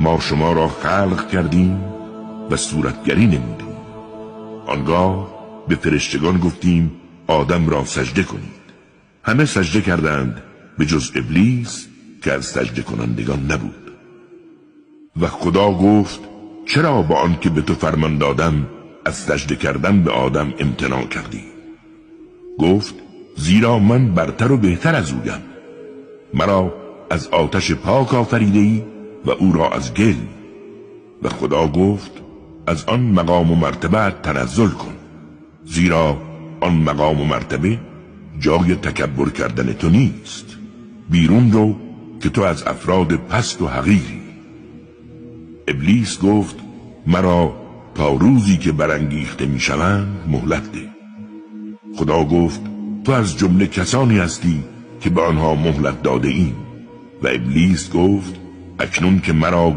ما شما را خلق کردیم و صورتگری نمودیم. آنگاه به فرشتگان گفتیم آدم را سجده کنید. همه سجده کردند به جز ابلیس که از سجده کنندگان نبود. و خدا گفت چرا با آن که به تو فرمان دادم از سجده کردن به آدم امتناع کردی؟ گفت زیرا من برتر و بهتر از اویم. مرا از آتش پاک آفریده‌ای و او را از گل. و خدا گفت از آن مقام و مرتبه تنزل کن، زیرا آن مقام و مرتبه جای تکبر کردن تو نیست. بیرون رو که تو از افراد پست و حقیری. ابلیس گفت مرا تا روزی که برانگیخته میشوند مهلت ده. خدا گفت تو از جمله کسانی هستی که به آنها مهلت داده ایم. و ابلیس گفت اکنون که مرا